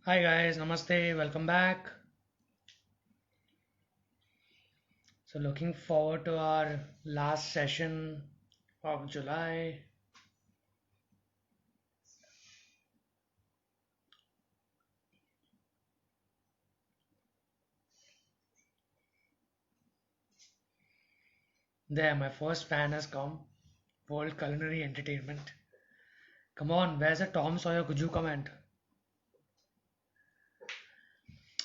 Hi guys, namaste, welcome back. So looking forward to our last session of July. There, my first fan has come. World Culinary Entertainment. Come on, where's the Tom Sawyer? Could you comment?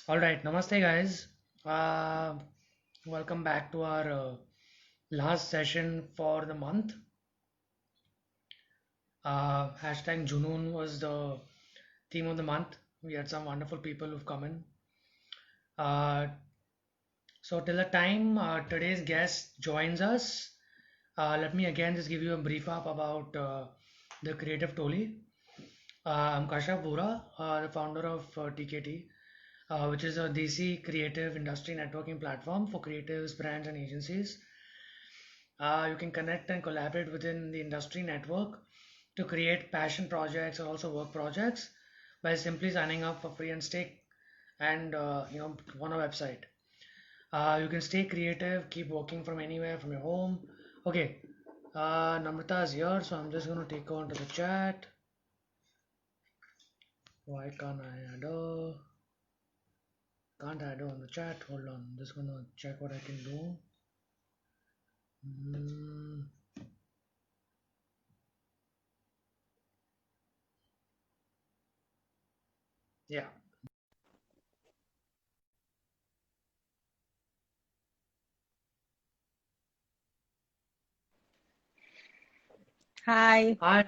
Alright, namaste guys. Uh, Welcome back to our last session for the month. Hashtag Junoon was the theme of the month. We had some wonderful people who've come in. Uh, So till the time today's guest joins us, let me again just give you a brief up about the Creative Toli. I'm Kasha Bura, the founder of TKT, which is a DC creative industry networking platform for creatives, brands, and agencies. You can connect and collaborate within the industry network to create passion projects or also work projects by simply signing up for free and stake and on a website. You can stay creative, keep working from anywhere, from your home. Okay, Namrata is here, so I'm just going to take her onto the chat. Why can't I add her? Can't add her on the chat. Hold on, I'm just going to check what I can do. Mm, yeah. Hi. Hi.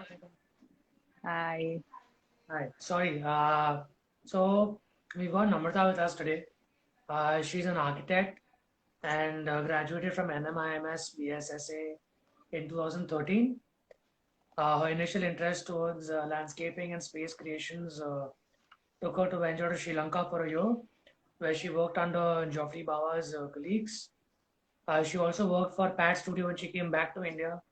Hi. Hi. Sorry. So we've got Namrata with us today. She's an architect and graduated from NMIMS BSSA in 2013. Her initial interest towards landscaping and space creations took her to venture to Sri Lanka for a year, where she worked under Geoffrey Bawa's colleagues. She also worked for Pat Studio when she came back to India,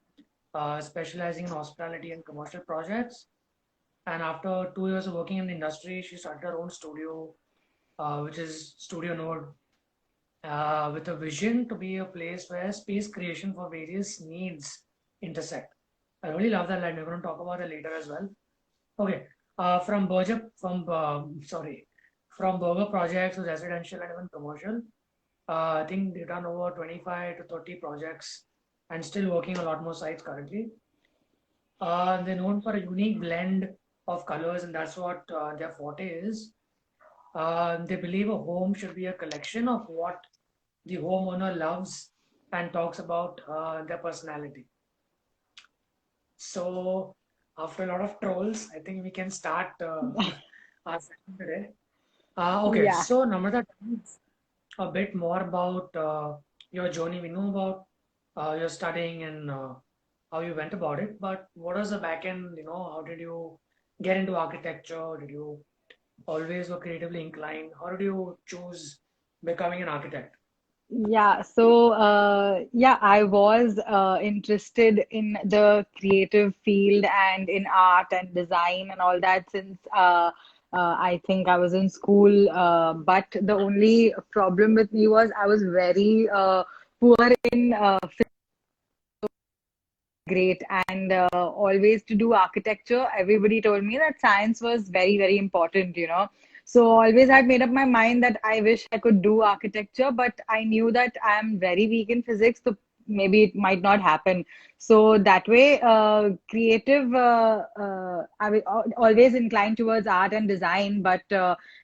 specializing in hospitality and commercial projects. And after 2 years of working in the industry, she started her own studio, which is Studio Node, with a vision to be a place where space creation for various needs intersect. I really love that line. We're going to talk about it later as well. Okay. From burger projects to residential and even commercial. I think they've done over 25 to 30 projects and still working a lot more sites currently. They're known for a unique blend of colors, and that's what their forte is. They believe a home should be a collection of what the homeowner loves and talks about their personality. So, after a lot of trolls, I think we can start our session today. Okay, Yeah. so Namrata, tell us a bit more about your journey. We know about your studying and how you went about it, but what was the back end? How did you get into architecture? Did you always were creatively inclined? How did you choose becoming an architect? Yeah. So, I was interested in the creative field and in art and design and all that since I think I was in school. But the only problem with me was I was very poor in great and always to do architecture. Everybody told me that science was very, very important. So always I'd made up my mind that I wish I could do architecture, but I knew that I am very weak in physics, so maybe it might not happen. So that way, creative, I was always inclined towards art and design, but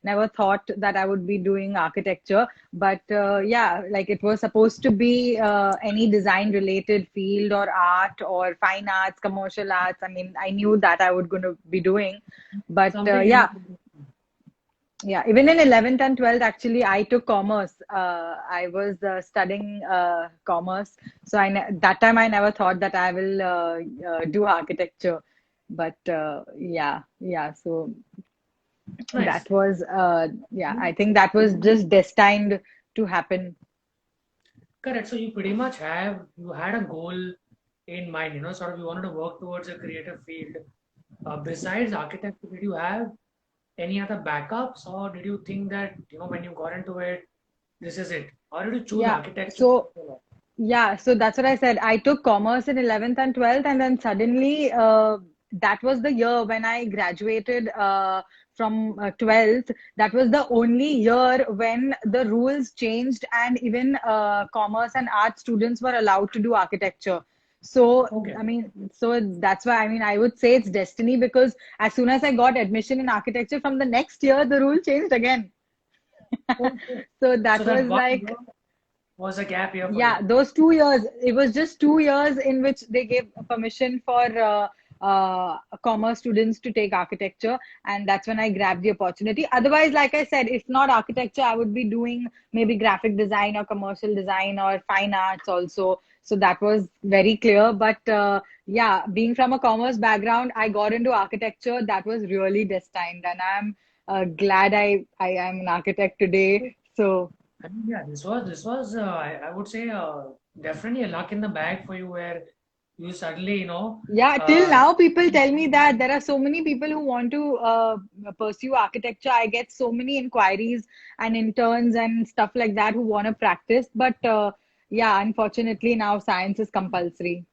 never thought that I would be doing architecture. But yeah, like it was supposed to be any design related field or art or fine arts, commercial arts. I mean, I knew that I would going to be doing, but Something you yeah, know. yeah. Even in 11th and 12th, actually, I took commerce. I was studying commerce, so that time I never thought that I will do architecture. But yeah, yeah. So Nice. that was yeah. I think that was just destined to happen. Correct. So you had a goal in mind, sort of you wanted to work towards a creative field. Besides architecture, did you have any other backups, or did you think that, when you got into it, this is it? Or did you choose Yeah. architecture? So yeah, so that's what I said. I took commerce in 11th and 12th, and then suddenly that was the year when I graduated from 12th. That was the only year when the rules changed, and even commerce and art students were allowed to do architecture. So, Okay. I mean, so that's why, I mean, I would say it's destiny, because as soon as I got admission in architecture from the next year, the rule changed again. Okay. So So that that was one year like, was a gap year for yeah, you. those 2 years, it was just 2 years in which they gave permission for commerce students to take architecture. And that's when I grabbed the opportunity. Otherwise, like I said, if not architecture, I would be doing maybe graphic design or commercial design or fine arts also. So that was very clear. But yeah, being from a commerce background, I got into architecture. That was really destined. And I'm glad I am an architect today. So, I mean, yeah, this was I would say definitely a luck in the bag for you where you suddenly, yeah, till uh, now, people tell me that there are so many people who want to pursue architecture. I get so many inquiries and interns and stuff like that who want to practice. But yeah, unfortunately, now science is compulsory.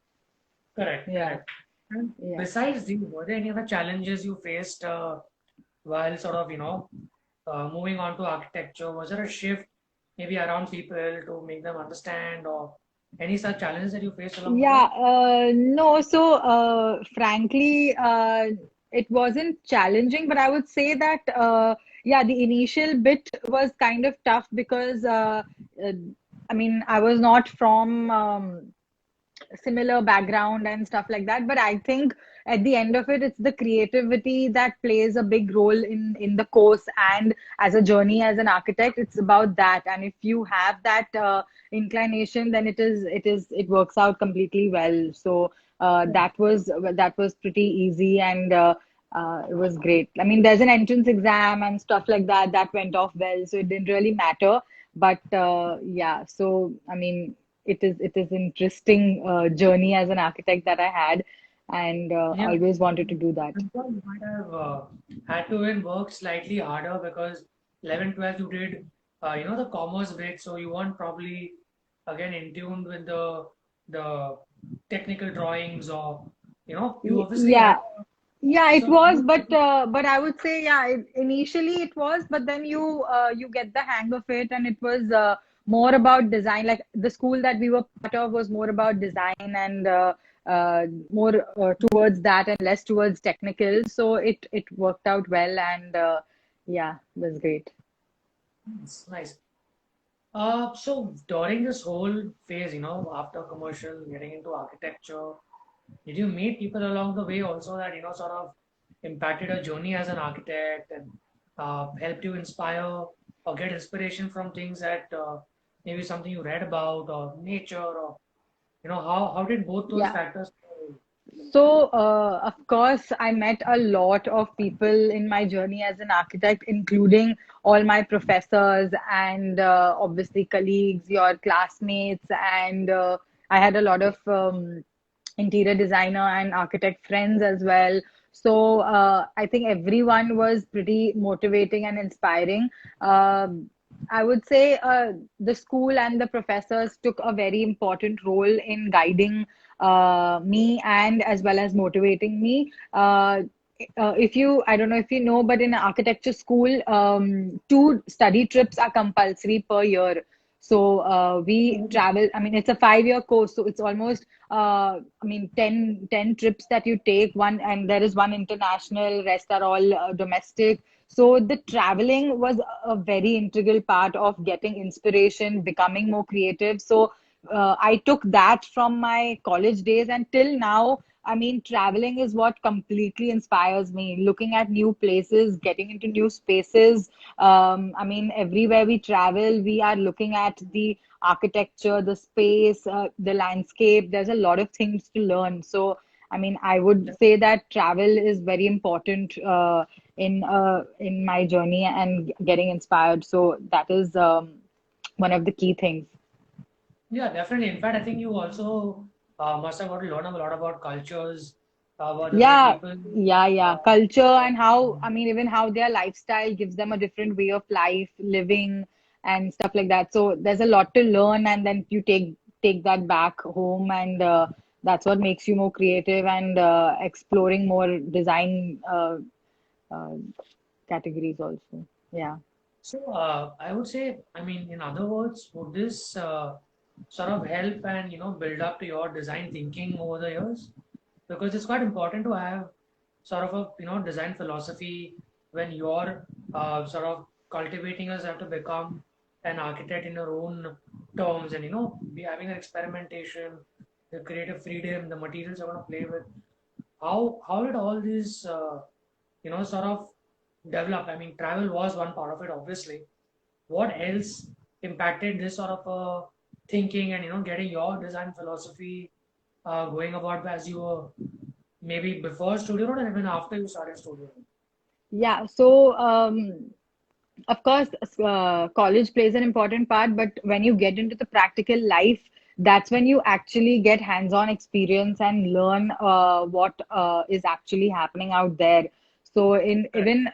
correct, Yeah, correct. And yeah. besides these, were there any other challenges you faced while sort of, moving on to architecture? Was there a shift maybe around people to make them understand, or any such challenges that you faced along the way? Yeah, no, so frankly, it wasn't challenging, but I would say that, yeah, the initial bit was kind of tough because, uh, I mean, I was not from similar background and stuff like that. But I think at the end of it, it's the creativity that plays a big role in the course and as a journey as an architect. It's about that, and if you have that inclination, then it works out completely well. So that was pretty easy, and it was great. I mean, there's an entrance exam and stuff like that that went off well, so it didn't really matter. But yeah, so I mean, it is interesting journey as an architect that I had, and Yeah, always wanted to do that. I'm sure you might have had to even work slightly harder because 11, 12 you did, the commerce bit, so you weren't probably again in tune with the technical drawings, or you obviously had Yeah, yeah, it so was, but I would say, yeah, initially it was, but then you get the hang of it, and it was more about design. Like the school that we were part of was more about design and more towards that and less towards technical. So it worked out well, and yeah, it was great. it's nice. So during this whole phase, after commercial, getting into architecture, did you meet people along the way also that, sort of impacted your journey as an architect and helped you inspire or get inspiration from things that maybe something you read about or nature, or, how did both those Yeah. factors? So, of course, I met a lot of people in my journey as an architect, including all my professors and obviously colleagues, your classmates, and I had a lot of interior designer and architect friends as well. So, I think everyone was pretty motivating and inspiring. I would say the school and the professors took a very important role in guiding me and as well as motivating me. If you, I don't know if you know, but in architecture school, 2 study trips are compulsory per year. So we travel, I mean, it's a 5 year course. So it's almost, I mean, 10 trips that you take, one, and there is one international, rest are all domestic. So the traveling was a very integral part of getting inspiration, becoming more creative. So I took that from my college days, and till now, I mean, traveling is what completely inspires me. Looking at new places, getting into new spaces. I mean, everywhere we travel, we are looking at the architecture, the space, the landscape. There's a lot of things to learn. So, I mean, I would say that travel is very important in my journey and getting inspired. So that is one of the key things. Yeah, definitely. In fact, I think you also must have got to learn a lot about cultures, about the way Yeah, people yeah. uh, Culture and how, I mean, even how their lifestyle gives them a different way of life, living and stuff like that. So there's a lot to learn, and then you take that back home, and that's what makes you more creative and exploring more design uh, categories also. Yeah. so I would say, I mean, in other words, would this sort of help and build up to your design thinking over the years? Because it's quite important to have sort of a design philosophy when you're sort of cultivating yourself to become an architect in your own terms, and be having an experimentation, the creative freedom, the materials you're going to play with. How did all these sort of develop? I mean, travel was one part of it, obviously. What else impacted this sort of thinking and getting your design philosophy going about as you were maybe before Studio Note and even after you started Studio Note? Yeah. So, of course, college plays an important part, but when you get into the practical life, that's when you actually get hands-on experience and learn what is actually happening out there. So, in Correct. even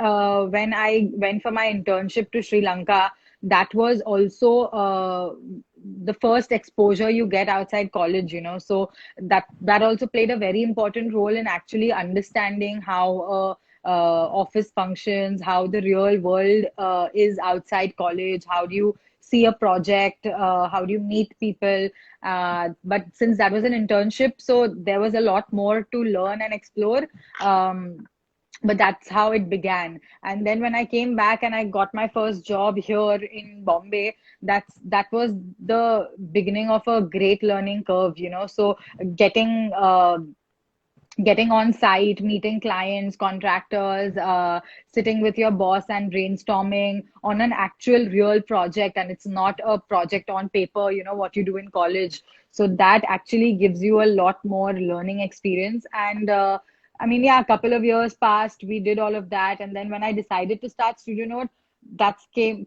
when I went for my internship to Sri Lanka, that was also the first exposure you get outside college, you know. So that also played a very important role in actually understanding how office functions, how the real world is outside college, how do you see a project, how do you meet people. But since that was an internship, so there was a lot more to learn and explore. But that's how it began. And then when I came back and I got my first job here in Bombay, that was the beginning of a great learning curve, you know. So getting getting on site, meeting clients, contractors, sitting with your boss and brainstorming on an actual real project. And it's not a project on paper, you know, what you do in college. So that actually gives you a lot more learning experience. And I mean, yeah, a couple of years passed, we did all of that. And then when I decided to start Studio Note,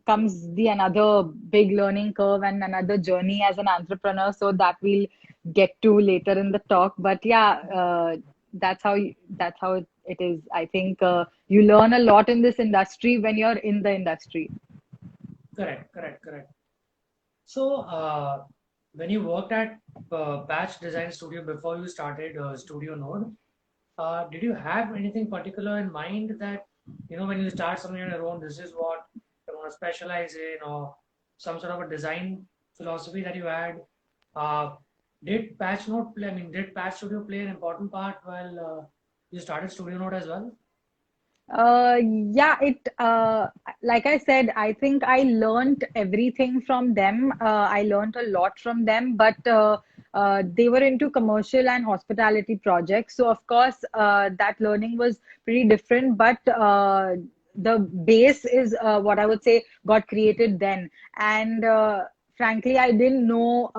comes the another big learning curve and another journey as an entrepreneur. So that we'll get to later in the talk. But yeah, that's how it is. I think you learn a lot in this industry when you're in the industry. Correct, correct, correct. So, when you worked at Batch Design Studio before you started Studio Node, did you have anything particular in mind that, when you start something on your own, this is what you want to specialize in, or some sort of a design philosophy that you had? Uh, did Patch Node play, I mean, did Patch Studio play an important part while you started Studio Node as well? Yeah, like I said, I think I learned everything from them. I learned a lot from them, but they were into commercial and hospitality projects. So, of course, that learning was pretty different, but the base is what I would say got created then. And frankly, I didn't know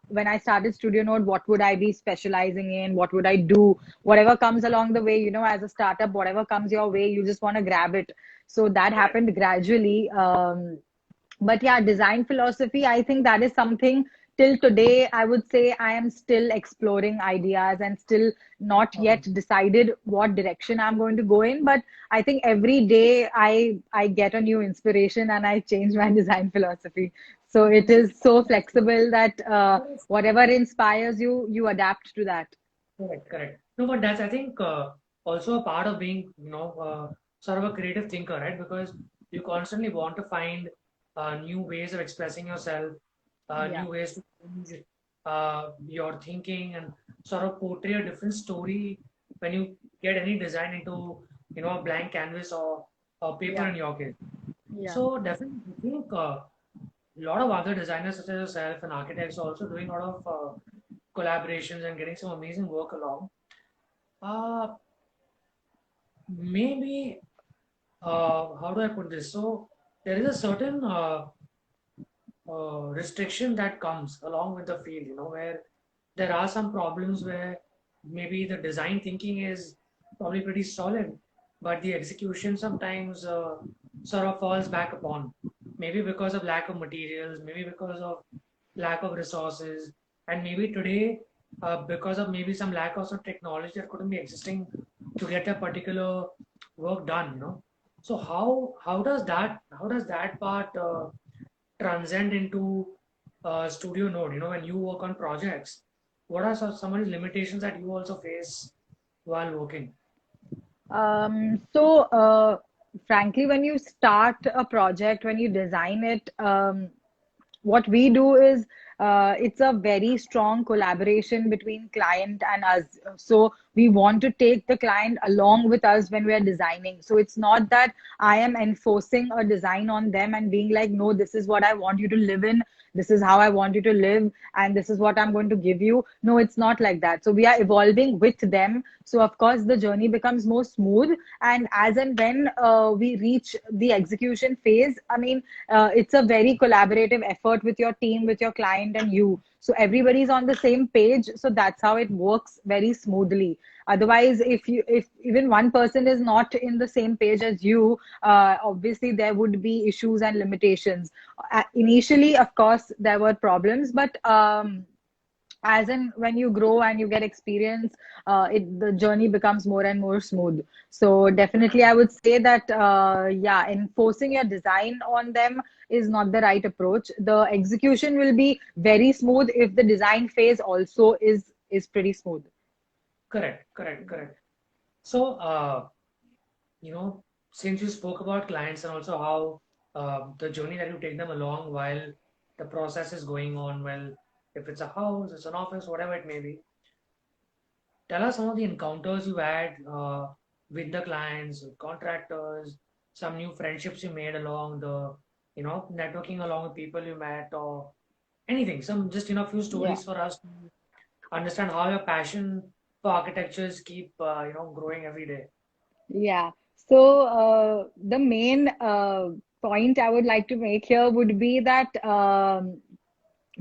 when I started Studio Node what would I be specializing in, what would I do, whatever comes along the way, you know, as a startup, whatever comes your way, you just want to grab it. So that Correct. happened gradually. But yeah, design philosophy, I think that is something till today, I would say I am still exploring ideas and still not Okay. yet decided what direction I'm going to go in. But I think every day I get a new inspiration and I change my design philosophy. So it is so flexible that whatever inspires you, you adapt to that. Correct, correct. No, but that's, I think, also a part of being, sort of a creative thinker, right? Because you constantly want to find new ways of expressing yourself, Yeah. new ways to change your thinking and sort of portray a different story when you get any design into, a blank canvas or paper Yeah. in your case. Yeah. So definitely, I think a lot of other designers such as yourself and architects are also doing a lot of collaborations and getting some amazing work along. Uh, maybe how do I put this? So there is a certain restriction that comes along with the field, where there are some problems where maybe the design thinking is probably pretty solid, but the execution sometimes sort of falls back upon. Maybe because of lack of materials, maybe because of lack of resources, and maybe today because of maybe some lack of some technology that couldn't be existing to get a particular work done, you know. So how does that part transcend into studio node? You know, when you work on projects, what are some of the limitations that you also face while working? So, frankly, when you start a project, when you design it, what we do is it's a very strong collaboration between client and us. So we want to take the client along with us when we are designing. So it's not that I am enforcing a design on them and being like, no, this is what I want you to live in. This is how I want you to live, and this is what I'm going to give you. No, it's not like that. So we are evolving with them. So of course, the journey becomes more smooth. And as and when we reach the execution phase, I mean, it's a very collaborative effort with your team, with your client, and you. So everybody's on the same page. So that's how it works very smoothly. Otherwise, if even one person is not in the same page as you, obviously there would be issues and limitations. Initially, of course, there were problems, but as in when you grow and you get experience, the journey becomes more and more smooth. So definitely, I would say that yeah, enforcing your design on them is not the right approach. The execution will be very smooth if the design phase also is pretty smooth. Correct, correct, correct. So, you know, since you spoke about clients and also how the journey that you take them along while the process is going on, well, if it's a house, it's an office, whatever it may be, tell us some of the encounters you had with the clients, with contractors, some new friendships you made along the, you know, networking along with people you met, or anything. Some just, you know, few Yeah. stories for us to understand how your passion for architectures keep, you know, growing every day. Yeah. So the main point I would like to make here would be that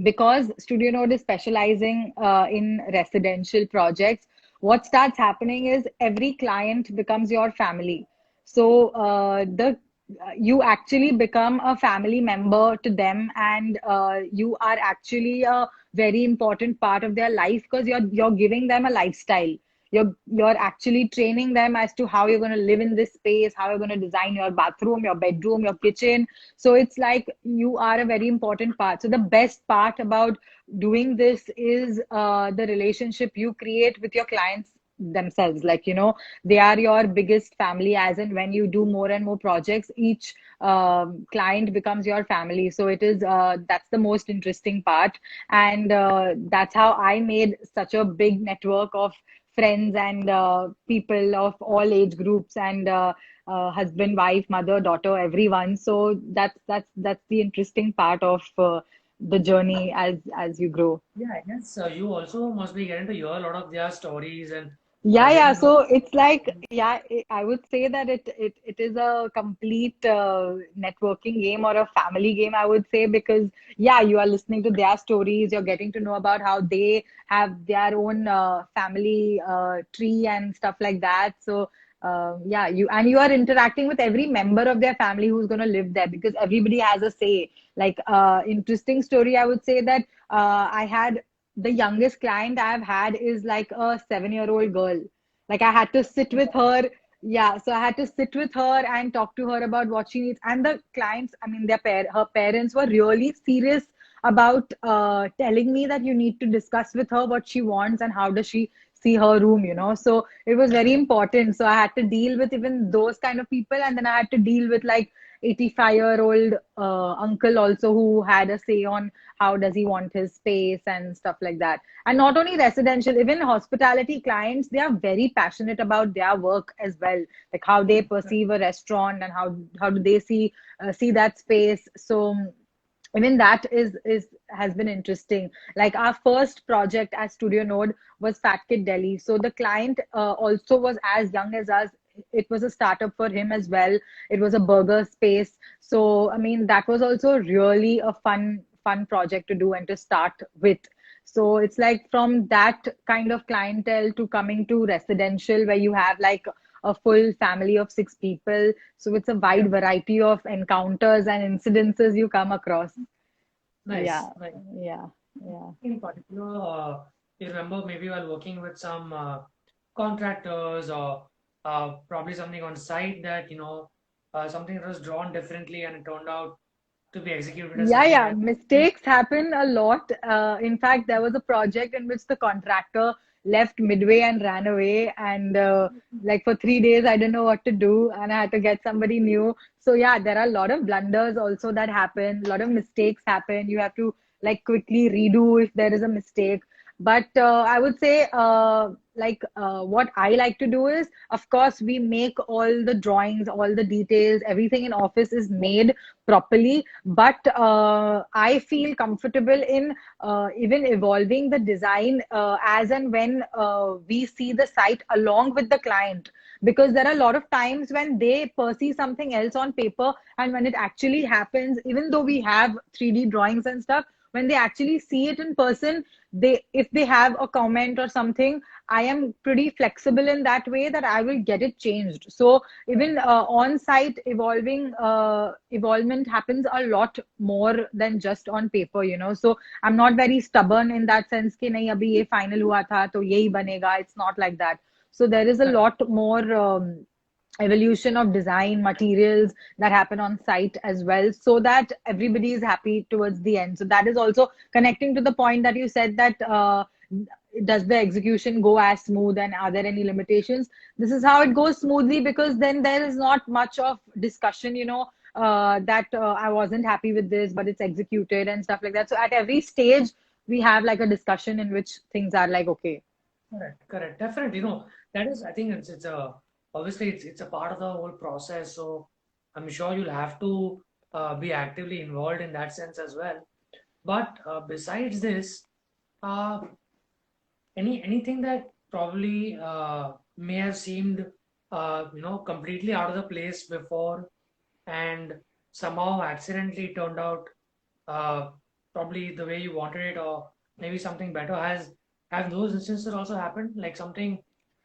because Studio Node is specializing in residential projects, what starts happening is every client becomes your family. So the you actually become a family member to them, and you are actually a very important part of their life because you're giving them a lifestyle. You're actually training them as to how you're going to live in this space, how you're going to design your bathroom, your bedroom, your kitchen. So it's like you are a very important part. So the best part about doing this is the relationship you create with your clients themselves. Like, they are your biggest family, as in when you do more and more projects, each client becomes your family. So it is that's the most interesting part. And that's how I made such a big network of friends and people of all age groups, and husband, wife, mother, daughter, everyone. So that's the interesting part of the journey as you grow. Yeah, I guess you also must be getting to hear a lot of their stories and Yeah, getting yeah. to know. So it's like, yeah, I would say that it is a complete networking game or a family game, I would say, because yeah, you are listening to their stories, you're getting to know about how they have their own family tree and stuff like that. So yeah, you are interacting with every member of their family who's going to live there, because everybody has a say. Like interesting story, I would say that I had the youngest client I've had is like a 7-year-old girl. Like I had to sit with her. Yeah, so I had to sit with her and talk to her about what she needs. And the clients, I mean, her parents were really serious about telling me that you need to discuss with her what she wants and how does she see her room. So it was very important. So I had to deal with even those kind of people, and then I had to deal with like 85-year-old uncle also, who had a say on how does he want his space and stuff like that. And not only residential, even hospitality clients, they are very passionate about their work as well, like how they perceive a restaurant and how do they see that space. So even that is has been interesting. Like our first project as Studio Node was Fat Kid Delhi. So the client also was as young as us. It was a startup for him as well. It was a burger space. So I mean, that was also really a fun project to do and to start with. So it's like from that kind of clientele to coming to residential, where you have like a full family of 6 people. So it's a Yeah, wide variety of encounters and incidences you come across. nice, Yeah, nice. yeah, yeah. In particular, you remember maybe while working with some contractors or probably something on site that, something that was drawn differently and it turned out to be executed as Yeah, something yeah. else. Mistakes happen a lot. In fact, there was a project in which the contractor left midway and ran away. And like for 3 days, I didn't know what to do, and I had to get somebody new. So yeah, there are a lot of blunders also that happen. A lot of mistakes happen. You have to like quickly redo if there is a mistake. But I would say, what I like to do is, of course, we make all the drawings, all the details, everything in office is made properly. But I feel comfortable in even evolving the design as and when we see the site along with the client. Because there are a lot of times when they perceive something else on paper, and when it actually happens, even though we have 3D drawings and stuff, when they actually see it in person, they if they have a comment or something, I am pretty flexible in that way that I will get it changed. So even on-site evolvement happens a lot more than just on paper, you know. So I'm not very stubborn in that sense कि नहीं अभी ये final हुआ था तो यही बनेगा. It's not like that. So there is a Correct. lot more evolution of design materials that happen on site as well, so that everybody is happy towards the end. So that is also connecting to the point that you said that does the execution go as smooth and are there any limitations? This is how it goes smoothly, because then there is not much of discussion, you know, that I wasn't happy with this, but it's executed and stuff like that. So at every stage, we have like a discussion in which things are like, okay. Correct, correct. Definitely, that is, I think it's a obviously it's a part of the whole process. So I'm sure you'll have to be actively involved in that sense as well. But besides this, uh, anything that probably may have seemed completely out of the place before and somehow accidentally turned out uh, probably the way you wanted it, or maybe something better. Have those instances also happened? Like something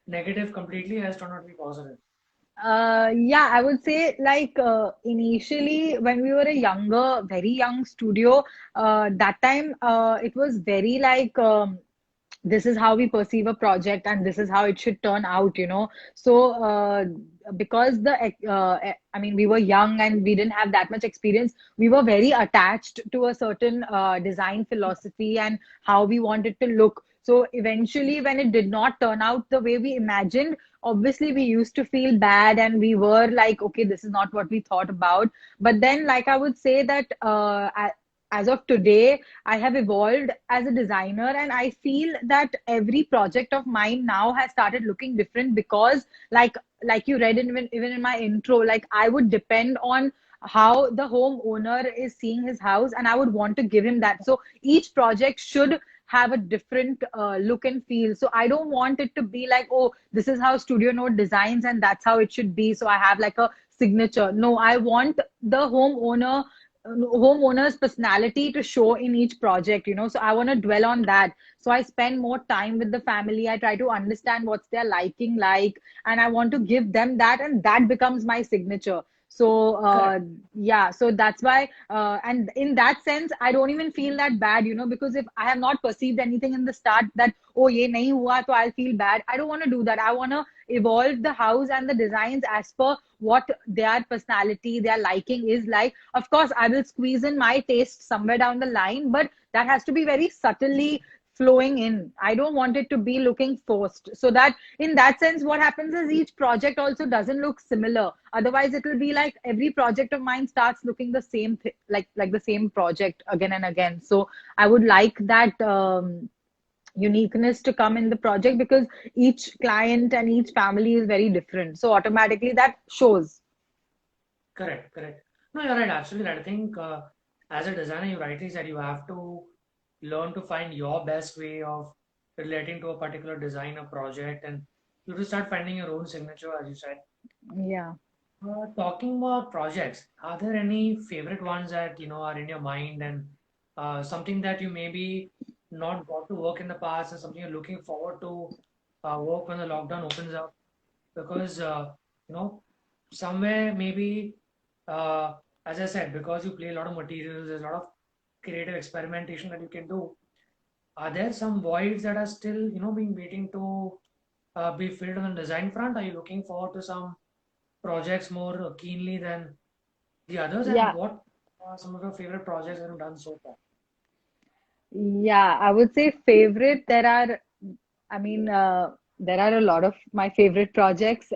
negative completely has turned out to be positive. Yeah, I would say like initially when we were a younger, very young studio, that time it was very like this is how we perceive a project and this is how it should turn out, you know. So because I mean, we were young and we didn't have that much experience, we were very attached to a certain design philosophy and how we wanted to look. So eventually when it did not turn out the way we imagined, obviously we used to feel bad and we were like, okay, this is not what we thought about. But then, like, I would say that as of today, I have evolved as a designer, and I feel that every project of mine now has started looking different because, like you read in, even in my intro, like I would depend on how the homeowner is seeing his house, and I would want to give him that. So each project should have a different look and feel. So I don't want it to be like, oh, this is how Studio Note designs and that's how it should be. So I have like a signature. No, I want the homeowner's personality to show in each project, you know. So I want to dwell on that. So I spend more time with the family. I try to understand what's their liking like, and I want to give them that, and that becomes my signature. So Correct. yeah, so that's why and in that sense I don't even feel that bad, you know, because if I have not perceived anything in the start that oh ye nahi hua to I'll feel bad, I don't want to do that. I want to evolve the house and the designs as per what their personality, their liking is like. Of course, I will squeeze in my taste somewhere down the line, but that has to be very subtly flowing in. I don't want it to be looking forced. So that in that sense, what happens is each project also doesn't look similar. Otherwise, it will be like every project of mine starts looking the same, like the same project again and again. So I would like that. Uniqueness to come in the project because each client and each family is very different. So automatically that shows. Correct. Correct. No, you're right. Absolutely right. I think as a designer, you rightly said you have to learn to find your best way of relating to a particular design or project, and you have to start finding your own signature, as you said. Yeah. Talking about projects, are there any favorite ones that are in your mind, and something that you maybe not got to work in the past, and something you're looking forward to work when the lockdown opens up? Because you know, somewhere maybe, uh, as I said, because you play a lot of materials, there's a lot of creative experimentation that you can do. are there some voids that are still, being waiting to be filled on the design front? Are you looking forward to some projects more keenly than the others? And Yeah, what are some of your favorite projects that you've done so far? yeah, I would say favorite. I mean, there are a lot of my favorite projects,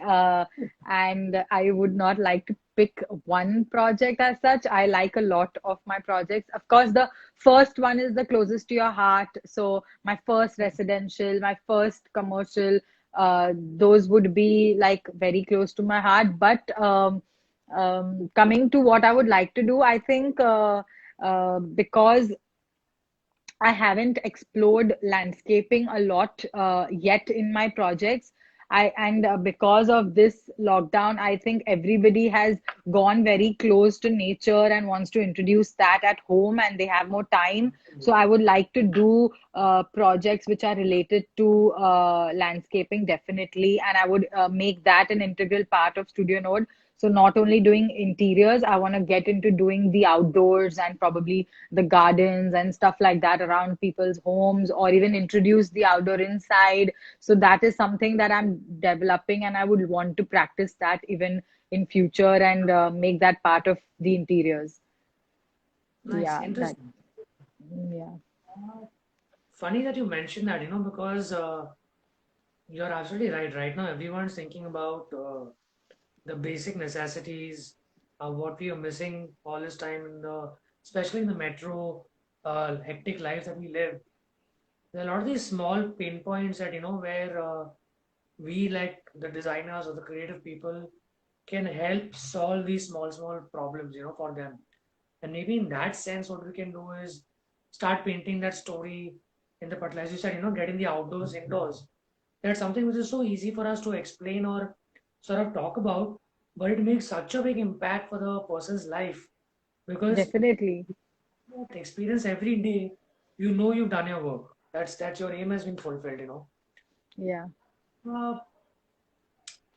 and I would not like to pick one project as such. I like a lot of my projects. Of course, the first one is the closest to your heart. So, my first residential, my first commercial, those would be like very close to my heart. But coming to what I would like to do, I think because I haven't explored landscaping a lot yet in my projects. Because of this lockdown, I think everybody has gone very close to nature and wants to introduce that at home, and they have more time. So I would like to do projects which are related to landscaping definitely, and I would make that an integral part of Studio Node. So not only doing interiors, I want to get into doing the outdoors and probably the gardens and stuff like that around people's homes, or even introduce the outdoor inside. So that is something that I'm developing, and I would want to practice that even in future and make that part of the interiors. Nice, Yeah, that, interesting. yeah. Uh, Funny that you mentioned that, because you're absolutely right. Right now, everyone's thinking about the basic necessities, what we are missing all this time especially in the metro, hectic life that we live. There are a lot of these small pain points that, where we, like the designers or the creative people, can help solve these small problems, for them. And maybe in that sense, what we can do is start painting that story in the particular, as you said, getting the outdoors indoors. That's something which is so easy for us to explain or sort of talk about, but it makes such a big impact for the person's life because Definitely. the experience every day, you've done your work. That's your aim has been fulfilled, Yeah. Uh,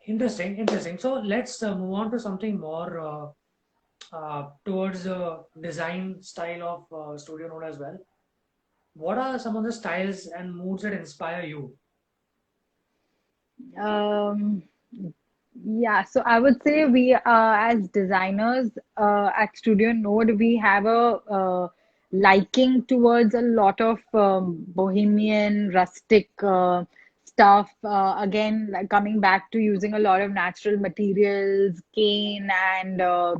interesting, interesting. So let's move on to something more towards the design style of Studio Node as well. What are some of the styles and moods that inspire you? Um, yeah, so I would say as designers, at Studio Node, we have a liking towards a lot of bohemian, rustic stuff. Again, like coming back to using a lot of natural materials, cane, and a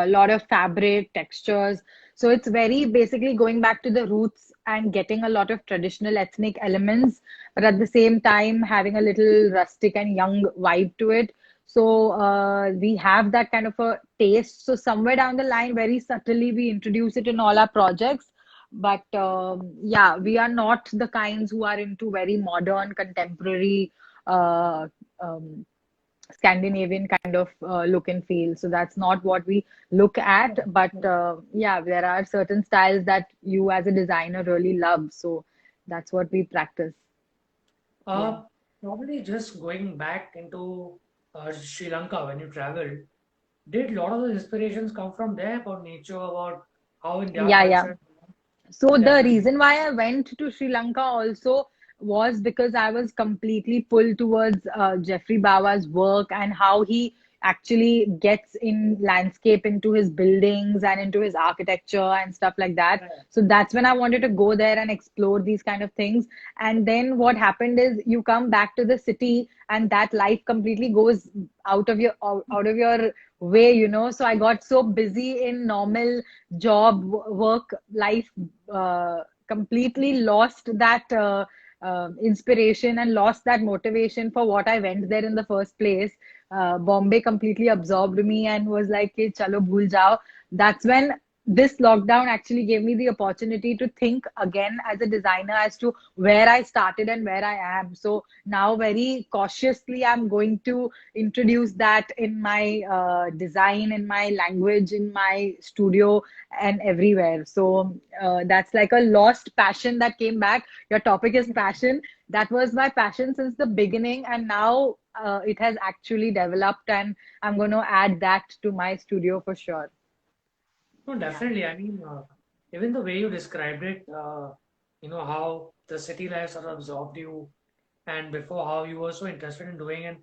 lot of fabric textures. So it's very basically going back to the roots and getting a lot of traditional ethnic elements, but at the same time having a little rustic and young vibe to it. So we have that kind of a taste. So somewhere down the line, very subtly, we introduce it in all our projects. But yeah, we are not the kinds who are into very modern, contemporary uh, um, Scandinavian kind of look and feel. So that's not what we look at. But yeah, there are certain styles that you as a designer really love. So that's what we practice. Yeah. Uh, Probably just going back into Sri Lanka when you traveled, did a lot of the inspirations come from there about nature, about how in their Yeah, yeah. culture So the definitely. reason why I went to Sri Lanka also was because I was completely pulled towards Jeffrey Bawa's work and how he actually gets in landscape into his buildings and into his architecture and stuff like that. Right. So that's when I wanted to go there and explore these kind of things. And then what happened is you come back to the city and that life completely goes out of your way, you know. So I got so busy in normal job, work, life, completely lost that inspiration and lost that motivation for what I went there in the first place. Bombay completely absorbed me and was like, "Hey, chalo, bhul jao." That's when this lockdown actually gave me the opportunity to think again as a designer as to where I started and where I am. So now, very cautiously, I'm going to introduce that in my design, in my language, in my studio, and everywhere. So that's like a lost passion that came back. Your topic is passion. That was my passion since the beginning, and now it has actually developed, and I'm going to add that to my studio for sure. No, Yeah. definitely. I mean, even the way you described it, how the city life sort of absorbed you, and before how you were so interested in doing, and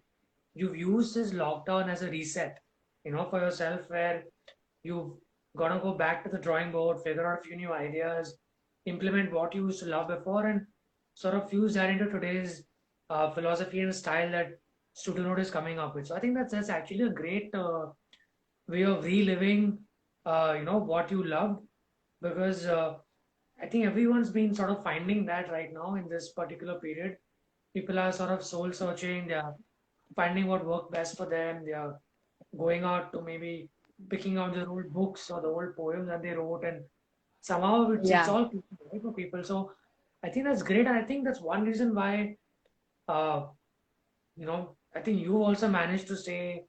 you've used this lockdown as a reset, for yourself, where you've got to go back to the drawing board, figure out a few new ideas, implement what you used to love before, and sort of fuse that into today's philosophy and style that Student is coming up with. So I think that's actually a great way of reliving, what you loved, because I think everyone's been sort of finding that right now in this particular period. People are sort of soul searching. They are finding what worked best for them. They are going out to maybe picking out their old books or the old poems that they wrote, and somehow it's Yeah. all right for people. So I think that's great, and I think that's one reason why uh, I think you also managed to stay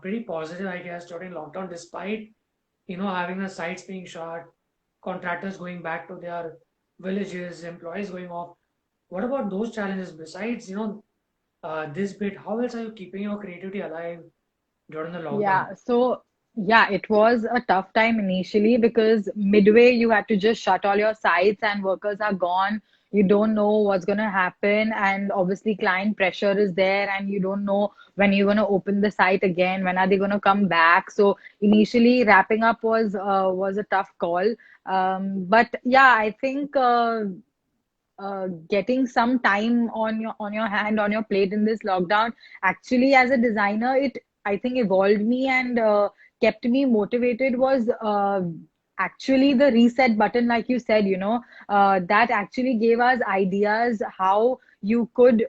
pretty positive, I guess, during lockdown, despite having the sites being shut, contractors going back to their villages, employees going off. What about those challenges? Besides, this bit, how else are you keeping your creativity alive during the lockdown? Yeah, so yeah, it was a tough time initially because midway you had to just shut all your sites and workers are gone. You don't know what's going to happen, and obviously client pressure is there, and you don't know when you're going to open the site again, when are they going to come back. So initially wrapping up was a tough call. But yeah, I think getting some time on your hand on your plate in this lockdown actually as a designer it I think evolved me and kept me motivated was actually the reset button like you said, that actually gave us ideas how you could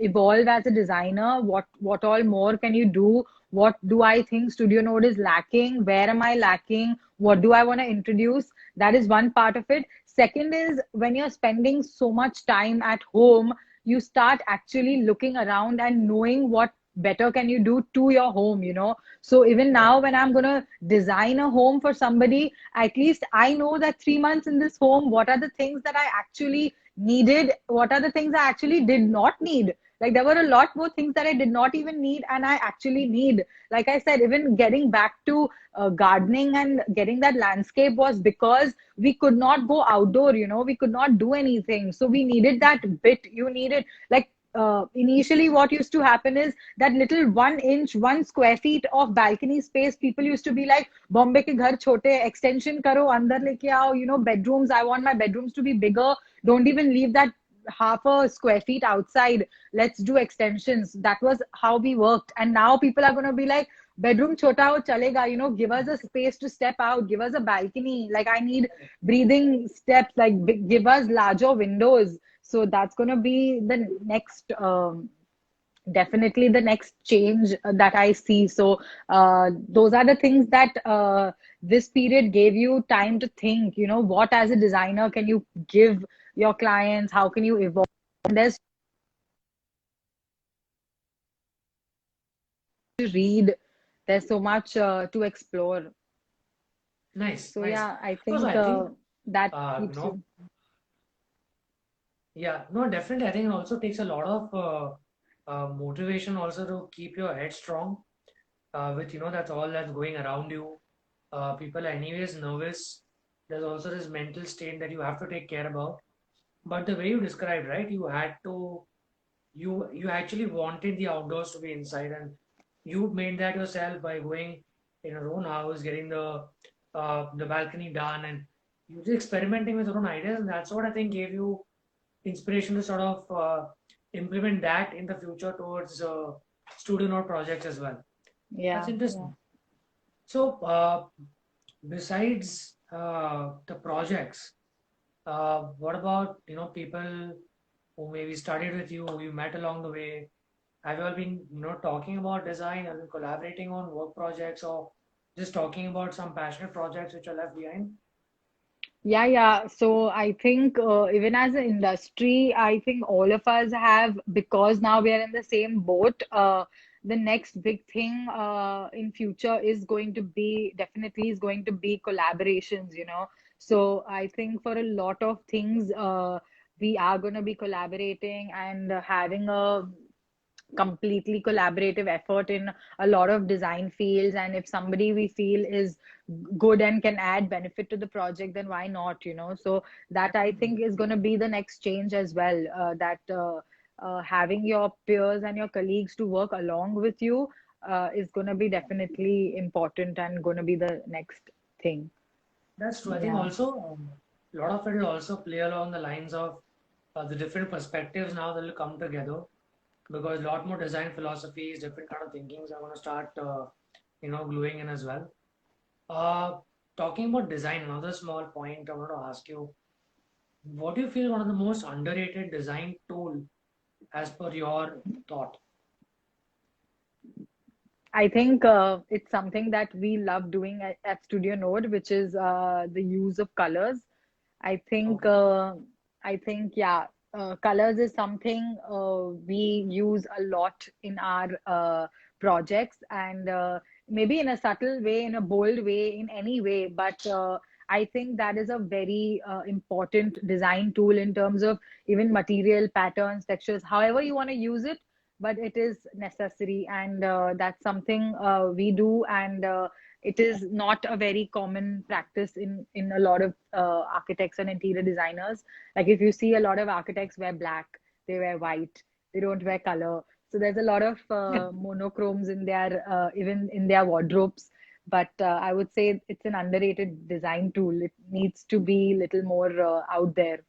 evolve as a designer. What all more can you do? What do I think Studio Node is lacking? Where am I lacking? What do I want to introduce? That is one part of it. Second is when you're spending so much time at home, you start actually looking around and knowing what better can you do to your home. So even Right. now when I'm going to design a home for somebody, at least I know that 3 months in this home, what are the things that I actually needed, what are the things I actually did not need. Like there were a lot more things that I did not even need and I actually need. Like I said, even getting back to gardening and getting that landscape was because we could not go outdoor, we could not do anything. So we needed that bit. You needed, like, initially what used to happen is that little 1 inch, 1 square feet of balcony space, people used to be like, Bombay ke ghar chote, extension karo, andar leke aao, bedrooms. I want my bedrooms to be bigger. Don't even leave that half a square feet outside. Let's do extensions. That was how we worked. And now people are going to be like, bedroom chota ho chalega, give us a space to step out, give us a balcony. Like I need breathing steps, like give us larger windows. So that's going to be the next definitely the next change that I see. So those are the things that this period gave you time to think, what as a designer can you give your clients, how can you evolve. And there's to read, there's so much to explore. Nice, So nice. yeah, I Also, think I think, that uh, you keeps know, you. yeah, no, definitely. I think it also takes a lot of motivation also to keep your head strong. With that's all that's going around you. People are anyways nervous. There's also this mental state that you have to take care about. But the way you described, right? You actually wanted the outdoors to be inside, and you made that yourself by going in your own house, getting the balcony done, and you just experimenting with your own ideas, and that's what I think gave you inspiration to sort of implement that in the future towards student or projects as well. That's Yeah, yeah. interesting. So, besides the projects, what about people who maybe studied with you, who you met along the way? Have you all been talking about design? Have you collaborating on work projects, or just talking about some passionate projects which are left behind? Yeah, yeah. So I think even as an industry, I think all of us have, because now we are in the same boat. The next big thing in future is going to be definitely is going to be collaborations. So I think for a lot of things, we are going to be collaborating and having a completely collaborative effort in a lot of design fields. And if somebody we feel is good and can add benefit to the project, then why not, you know? So that I think is going to be the next change as well. Having your peers and your colleagues to work along with you is going to be definitely important and going to be the next thing. That's true. I think Yeah. also a lot of it will also play along the lines of the different perspectives now that will come together because a lot more design philosophies, different kind of thinkings are going to start, gluing in as well. Uh, Talking about design, another small point I want to ask you, what do you feel one of the most underrated design tool as per your thought? I think it's something that we love doing at Studio Node, which is the use of colors. I think, Okay. uh, yeah, colors is something we use a lot in our projects, and maybe in a subtle way, in a bold way, in any way. But I think that is a very important design tool in terms of even material patterns, textures, however you want to use it. But it is necessary, and that's something we do, and it is not a very common practice in a lot of architects and interior designers. Like if you see a lot of architects wear black, they wear white, they don't wear color. So there's a lot of monochromes in their even in their wardrobes. But I would say it's an underrated design tool. It needs to be a little more out there.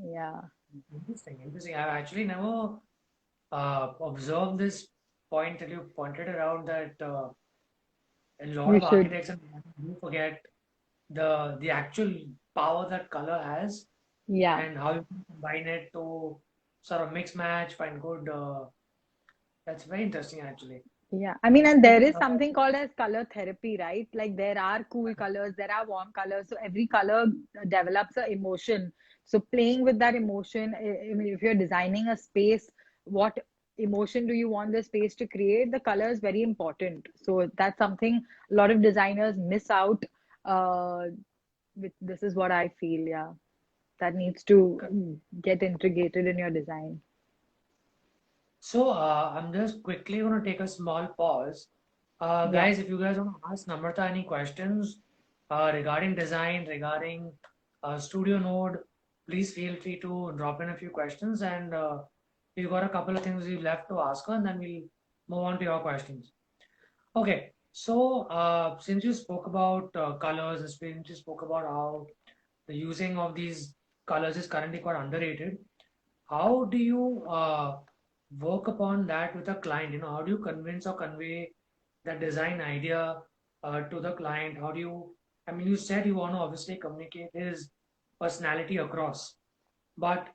Yeah. Interesting, interesting. I've actually never observed this point that you pointed around that a lot You of should. architects and designers do forget the actual power that color has Yeah. and how you can combine it to sort of mix match, find good. That's very interesting actually. Yeah, I mean, and there Even is something called as color therapy, right? Like there are cool colors, there are warm colors. So every color develops a emotion. So playing with that emotion, I mean, if you're designing a space, what emotion do you want the space to create? The color is very important. So that's something a lot of designers miss out. Uh, this is what I feel, yeah. That needs to get integrated in your design. so I'm just quickly going to take a small pause. Yeah. Guys, if you guys want to ask Namrata any questions regarding design, regarding Studio Node, please feel free to drop in a few questions. And we've got a couple of things we left to ask her, and then we'll move on to your questions. Okay, so since you spoke about colors, since you spoke about how the using of these colors is currently quite underrated, how do you work upon that with a client? How do you convince or convey that design idea to the client? How do you, I mean, you said you want to obviously communicate his personality across, but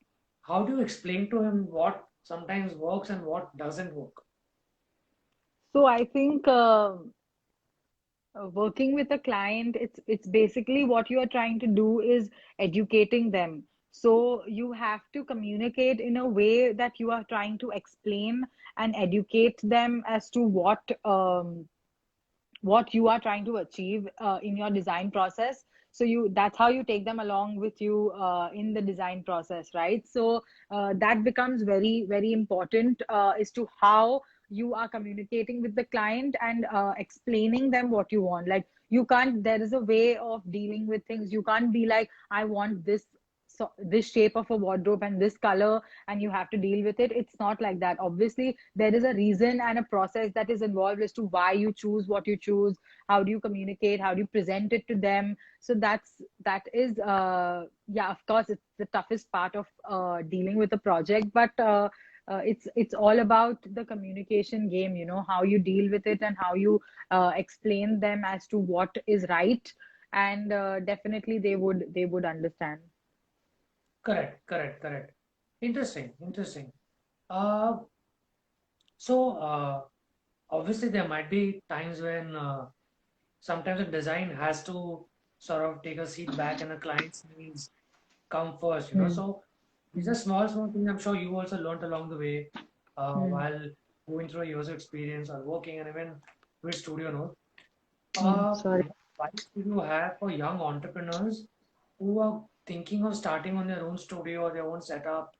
how do you explain to him what sometimes works and what doesn't work? So I think working with a client, it's basically what you are trying to do is educating them. So you have to communicate in a way that you are trying to explain and educate them as to what you are trying to achieve in your design process. So you that's how you take them along with you in the design process, right? So that becomes very very important as to how you are communicating with the client and explaining them what you want. Like you can't, there is a way of dealing with things. You can't be like, I want this, so this shape of a wardrobe and this color, and you have to deal with it. It's not like that. Obviously there is a reason and a process that is involved as to why you choose what you choose. How do you communicate, how do you present it to them? So that is yeah, of course it's the toughest part of dealing with a project. But it's all about the communication game, you know, how you deal with it and how you explain them as to what is right. And definitely they would understand. Correct, correct, correct. Interesting, interesting. Uh, so obviously there might be times when sometimes a design has to sort of take a seat back and the client's needs come first. Hmm. So these are small, small things I'm sure you also learned along the way Hmm. while going through a years of experience or working and even with Studio Note. Hmm. Sorry. What advice do you have for young entrepreneurs who are thinking of starting on their own studio or their own setup?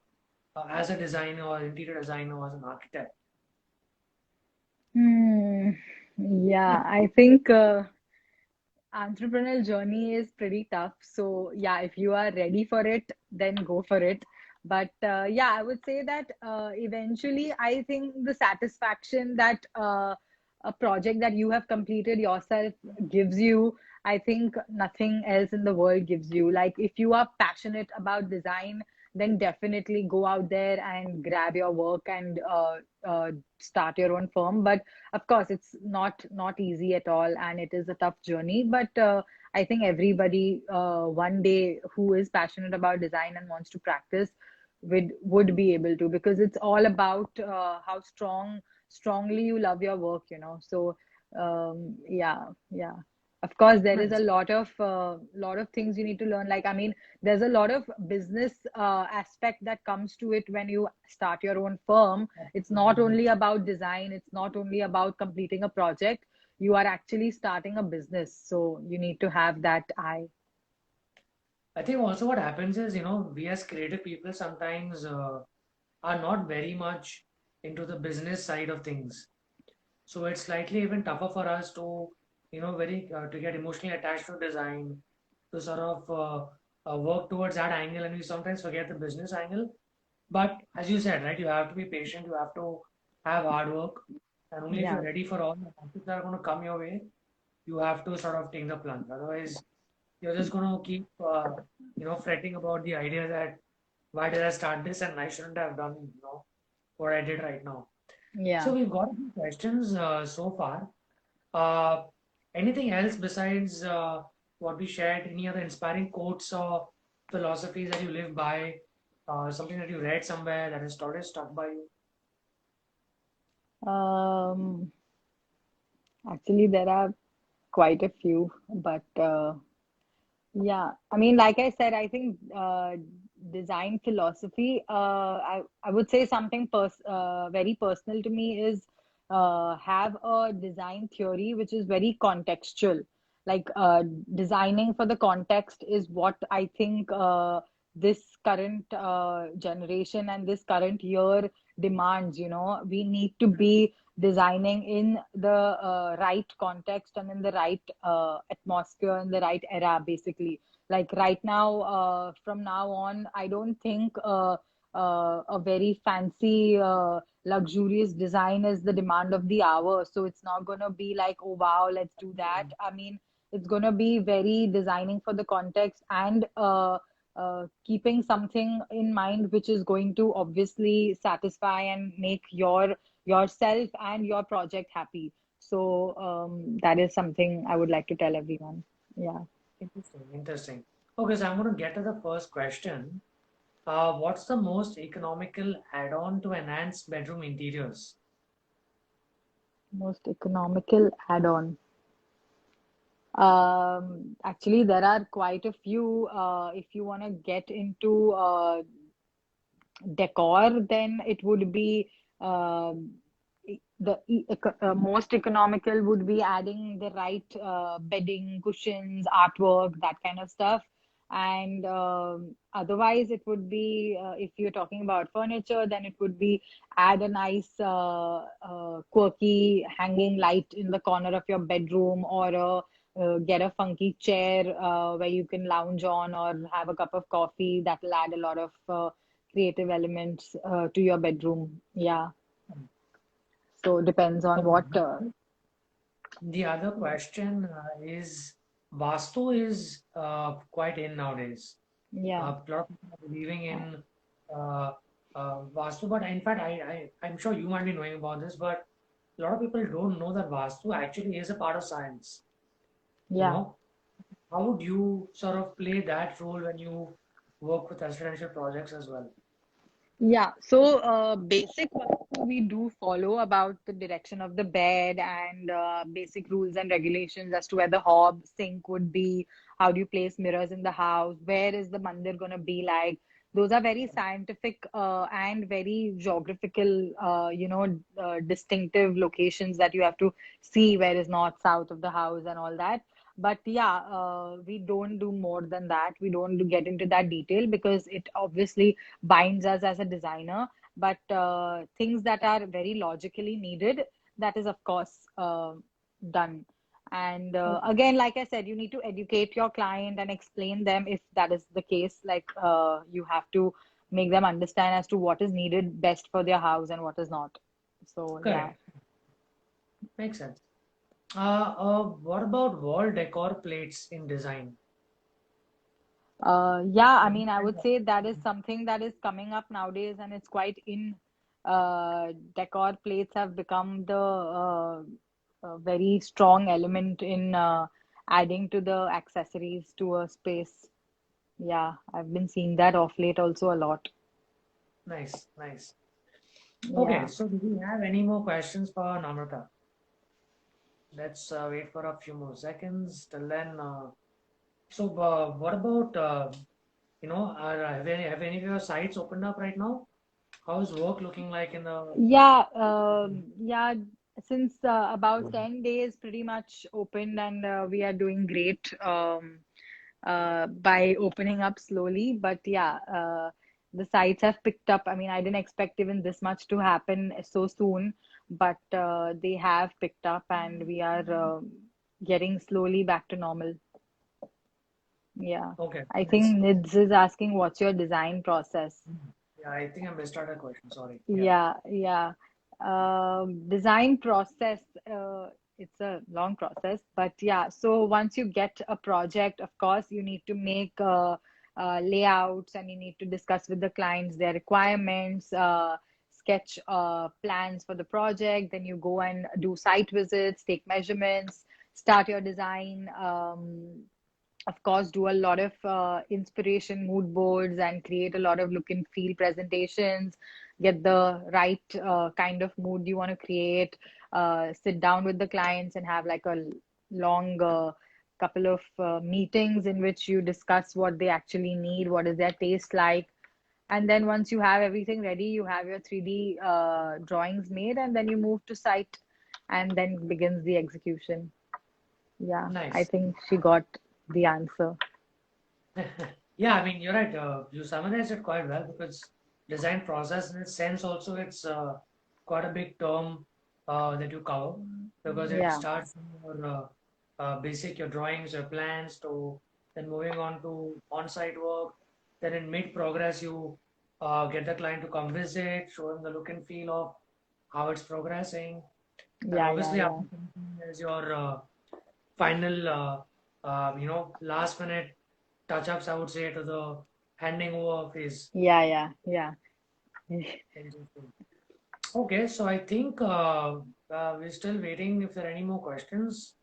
as a designer or interior designer or as an architect? Hmm. Yeah, I think entrepreneurial journey is pretty tough. So yeah, if you are ready for it, then go for it. But yeah, I would say that eventually, I think the satisfaction that a project that you have completed yourself gives you, I think nothing else in the world gives you. Like if you are passionate about design, then definitely go out there and grab your work and start your own firm. But of course, it's not easy at all, and it is a tough journey. But I think everybody one day who is passionate about design and wants to practice would be able to, because it's all about how strongly you love your work, you know. So yeah, yeah. Of course, there is a Nice. lot of things you need to learn. Like, I mean, there's a lot of business aspect that comes to it when you start your own firm. It's not only about design, it's not only about completing a project. You are actually starting a business, so you need to have that eye. I think also what happens is, we as creative people sometimes are not very much into the business side of things. So it's slightly even tougher for us to, very to get emotionally attached to design, to sort of work towards that angle, and we sometimes forget the business angle. But as you said, right, you have to be patient, you have to have hard work, and only if Yeah, you're ready for all the factors that are going to come your way, you have to sort of take the plunge. Otherwise, you're just going to keep, fretting about the idea that why did I start this and I shouldn't have done, what I did right now. So yeah. we've got a few questions so far. Uh, Anything else besides what we shared? Any other inspiring quotes or philosophies that you live by? Something that you read somewhere that has totally stuck by you? Um, Actually, there are quite a few, but yeah, I mean, like I said, I think design philosophy, I would say something very personal to me is have a design theory which is very contextual. Like designing for the context is what I think this current generation and this current year demands. You know, we need to be designing in the right context and in the right atmosphere, in the right era, basically. Like right now, from now on, I don't think a very fancy, luxurious design is the demand of the hour. So it's not going to be like, oh, wow, let's do that. I mean, it's going to be very designing for the context and keeping something in mind which is going to obviously satisfy and make yourself and your project happy. So that is something I would like to tell everyone. Yeah. Interesting, interesting. Okay, so I'm going to get to the first question. What's the most economical add-on to enhance bedroom interiors? Most economical add-on. Actually, there are quite a few. If you want to get into decor, then it would be most economical would be adding the right bedding, cushions, artwork, that kind of stuff. And otherwise, it would be if you're talking about furniture, then it would be add a nice quirky hanging light in the corner of your bedroom, or get a funky chair where you can lounge on or have a cup of coffee. That will add a lot of creative elements to your bedroom. Yeah. So depends on Okay. what. The other question is Vastu is quite in nowadays. A Yeah. lot of people are believing in uh, Vastu, but in fact, I'm sure you might be knowing about this, but a lot of people don't know that Vastu actually is a part of science. You Yeah. know, how would you sort of play that role when you work with residential projects as well? Yeah. So basic what we do follow about the direction of the bed and basic rules and regulations as to where the hob sink would be. How do you place mirrors in the house? Where is the mandir going to be like? those are very scientific and very geographical, distinctive locations that you have to see where is north, south of the house and all that. But yeah, we don't do more than that. We don't get into that detail because it obviously binds us as a designer. But things that are very logically needed, that is, of course, done. And Okay. again, like I said, you need to educate your client and explain them if that is the case. Like you have to make them understand as to what is needed best for their house and what is not. So yeah. Correct. Makes sense. What about wall decor plates in design? Yeah, I mean, I would say that is something that is coming up nowadays, and it's quite in. Decor plates have become the very strong element in adding to the accessories to a space. Yeah, I've been seeing that off late also a lot. Nice, nice. Okay, Yeah. so do we have any more questions for Namrata? Let's wait for a few more seconds. Till then, what about have any of your sites opened up right now? How's work looking like in the? Yeah, yeah. Since about 10 days, pretty much opened, and we are doing great by opening up slowly. But yeah, the sites have picked up. I mean, I didn't expect even this much to happen so soon, but they have picked up, and we are getting slowly back to normal. Yeah. Okay, I nice. think Nids is asking what's your design process? Yeah, I think I missed out a question. Sorry. Yeah. Yeah, yeah. Design process, it's a long process, but yeah. So once you get a project, of course, you need to make layouts and you need to discuss with the clients their requirements, sketch plans for the project. Then you go and do site visits, take measurements, start your design. Of course, do a lot of inspiration mood boards and create a lot of look and feel presentations, get the right kind of mood you want to create, sit down with the clients and have like a long couple of meetings in which you discuss what they actually need, what is their taste like. And then once you have everything ready, you have your 3D drawings made, and then you move to site, and then begins the execution. Yeah, I Nice. think she got the answer. Yeah, I mean, you're right. You summarized it quite well because design process, in its sense, also it's quite a big term that you cover because it Yeah, starts from your basic, your drawings, your plans, to then moving on to on-site work. Then in mid-progress, you get the client to come visit, show them the look and feel of how it's progressing. And yeah, yeah, obviously, yeah, after there's your final, last minute touch-ups, I would say, to the handing over phase. yeah, yeah, yeah. Okay, so I think we're still waiting if there are any more questions.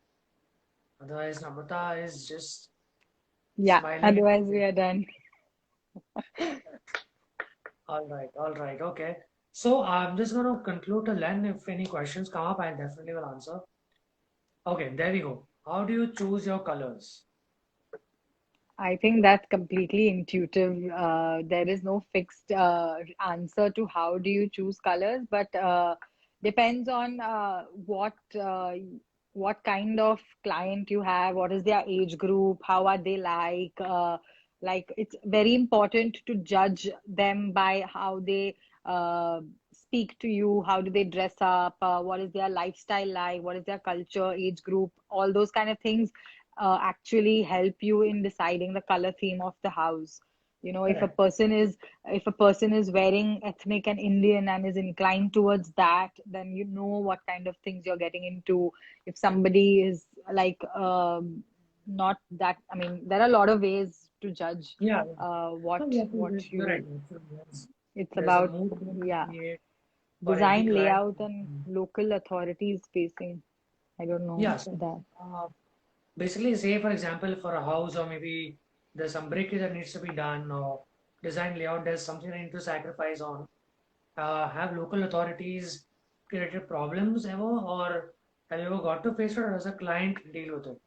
Otherwise, Namrata is just Yeah, smiling. otherwise we are done. All right, okay. So I'm just going to conclude till then. If any questions come up, I definitely will answer. Okay, there we go. How do you choose your colors? I think that's completely intuitive. There is no fixed answer to how do you choose colors, but depends on what kind of client you have, what is their age group, how are they like. Like it's very important to judge them by how they uh, speak to you, how do they dress up, what is their lifestyle like, what is their culture, age group, all those kind of things actually help you in deciding the color theme of the house. You know, Correct. if a person is wearing ethnic and Indian and is inclined towards that, then you know what kind of things you're getting into. If somebody is like not that, I mean, there are a lot of ways to judge Yeah. Yeah. No, what you're right. you. It's There's a about, mood that you yeah, create for every design, client. layout, and local authorities facing. I don't know Yeah. So, that. basically, say for example, for a house or maybe there's some brick that needs to be done or design layout, there's something I need to sacrifice on. Have local authorities created problems ever, or have you ever got to face it, or does a client deal with it?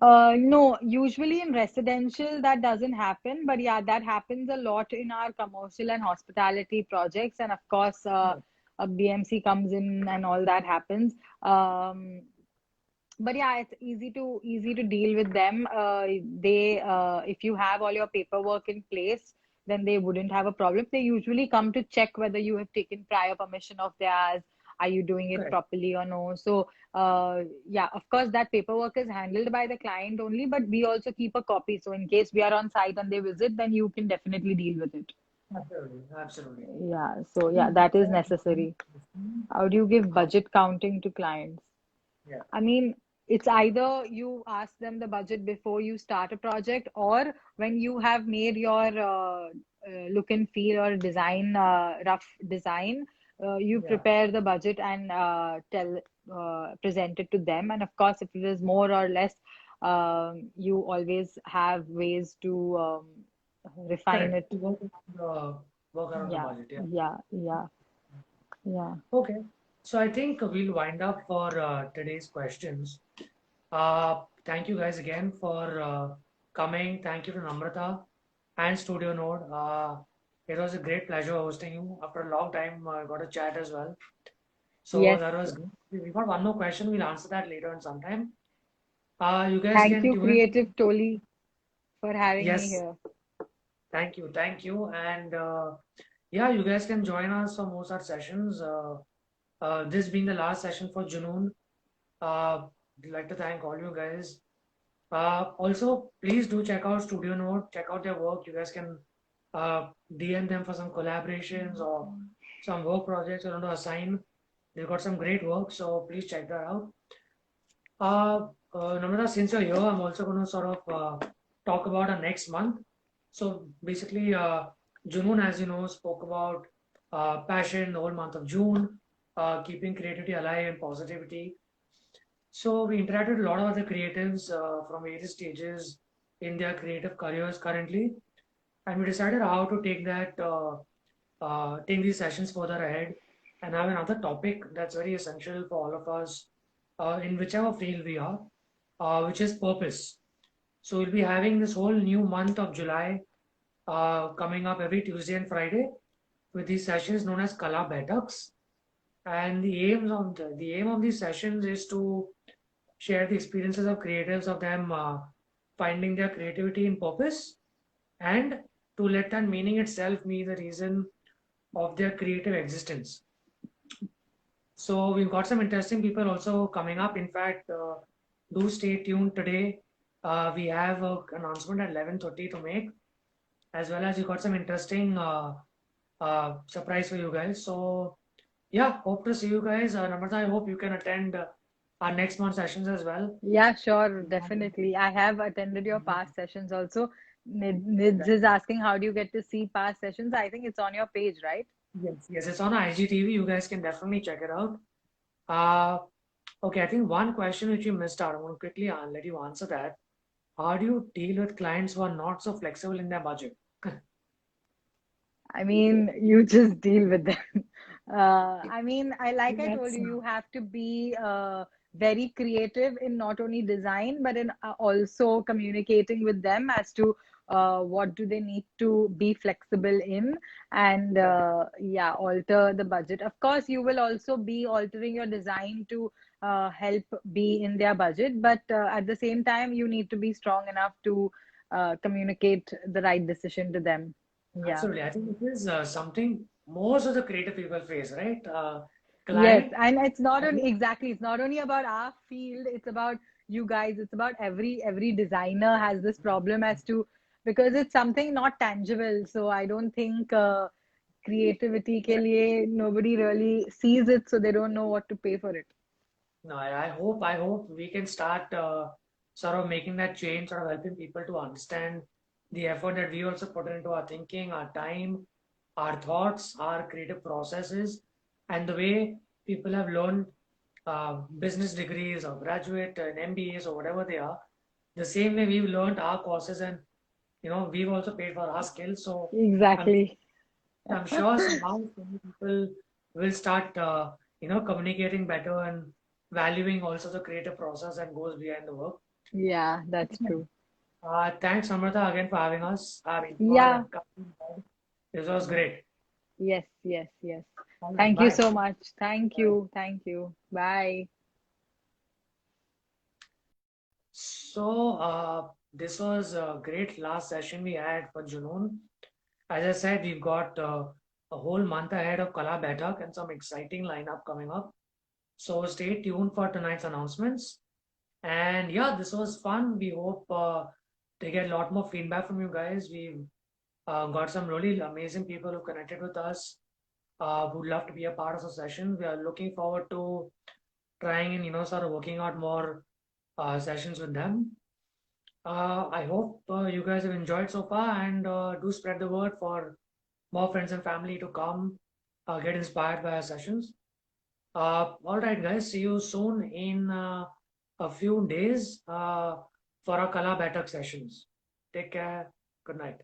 No, usually in residential that doesn't happen, but yeah, that happens a lot in our commercial and hospitality projects, and of course, a BMC comes in and all that happens. But yeah, it's easy to deal with them. They if you have all your paperwork in place, then they wouldn't have a problem. They usually come to check whether you have taken prior permission of theirs. Are you doing it Correct. properly or no? So yeah, of course that paperwork is handled by the client only, but we also keep a copy. So in case we are on site and they visit, then you can definitely deal with it. Absolutely. Absolutely. Yeah, so yeah, that is necessary. How do you give How? budget counting to clients? Yeah. I mean, it's either you ask them the budget before you start a project, or when you have made your look and feel or design, rough design, you Yeah. prepare the budget and present it to them. And of course, if it is more or less, you always have ways to refine Correct. it. To work around the Yeah, budget. Yeah. yeah, yeah, yeah. Okay. So I think we'll wind up for today's questions. Thank you guys again for coming. Thank you to Namrata and Studio Node. It was a great pleasure hosting you. After a long time, I got a chat as well. So Yes. that was good. We got one more question. We'll answer that later on sometime. You guys Thank can you, tune in. Creative Toli, for having me Yes, here. thank you, thank you, and yeah, you guys can join us for more such sessions. This being the last session for Junoon, I'd like to thank all you guys. Also, please do check out Studio Note, check out their work. You guys can DM them for some collaborations or some work projects you want to assign. They've got some great work, so please check that out. Namrata, since you're here, I'm also going to sort of talk about our next month. So basically, Junoon, as you know, spoke about passion the whole month of June, keeping creativity alive and positivity. So we interacted with a lot of other creatives from various stages in their creative careers currently, and we decided how to take these sessions further ahead and have another topic that's very essential for all of us in whichever field we are, which is purpose. So we'll be having this whole new month of July coming up every Tuesday and Friday with these sessions known as Kala Baitaks. And the aim of these sessions is to share the experiences of creatives of them finding their creativity in purpose and to let that meaning itself be the reason of their creative existence. So we've got some interesting people also coming up. In fact, do stay tuned today. We have an announcement at 11:30 to make, as well as we got some interesting surprise for you guys. So yeah, hope to see you guys. Namrata, I hope you can attend our next month sessions as well. Yeah, sure, definitely. I have attended your past sessions also. Nids is asking how do you get to see past sessions? I think it's on your page, right? Yes, yes, it's on IGTV. You guys can definitely check it out. Uh, okay, I think one question which you missed out, I'm going to quickly let you answer that. How do you deal with clients who are not so flexible in their budget? I mean, you just deal with them. I mean, like I told That's you, you have to be very creative in not only design, but in also communicating with them as to what do they need to be flexible in, and correct. yeah, alter the budget. Of course, you will also be altering your design to help be in their budget, but at the same time, you need to be strong enough to communicate the right decision to them. Yeah. Absolutely. I think this is something most of the creative people face, right? Yes, Client, and it's not I only think, exactly, it's not only about our field, it's about you guys, it's about every designer has this problem as to because it's something not tangible. So I don't think creativity ke liye nobody really sees it, so they don't know what to pay for it. no, I hope we can start sort of making that change, sort of helping people to understand the effort that we also put into our thinking, our time, our thoughts, our creative processes, and the way people have learned business degrees or graduate and MBAs or whatever they are. The same way we've learned our courses and we've also paid for our skills. So I'm Exactly. I'm sure somehow many people will start communicating better and valuing also the creative process that goes behind the work. Yeah, that's true. Thanks, Amrita, again for having us. I mean, Yeah, this was great. yes, yes, yes. All right, Thank you bye. so much. Thank Bye. you. Thank you. Bye. This was a great last session we had for Junoon. As I said, we've got a whole month ahead of Kala Baitak and some exciting lineup coming up. So stay tuned for tonight's announcements. And yeah, this was fun. We hope to get a lot more feedback from you guys. We've got some really amazing people who connected with us, who'd love to be a part of the session. We are looking forward to trying and sort of working out more sessions with them. I hope you guys have enjoyed so far, and do spread the word for more friends and family to come get inspired by our sessions. All right, guys. See you soon in a few days for our Kala Baitak sessions. Take care. Good night.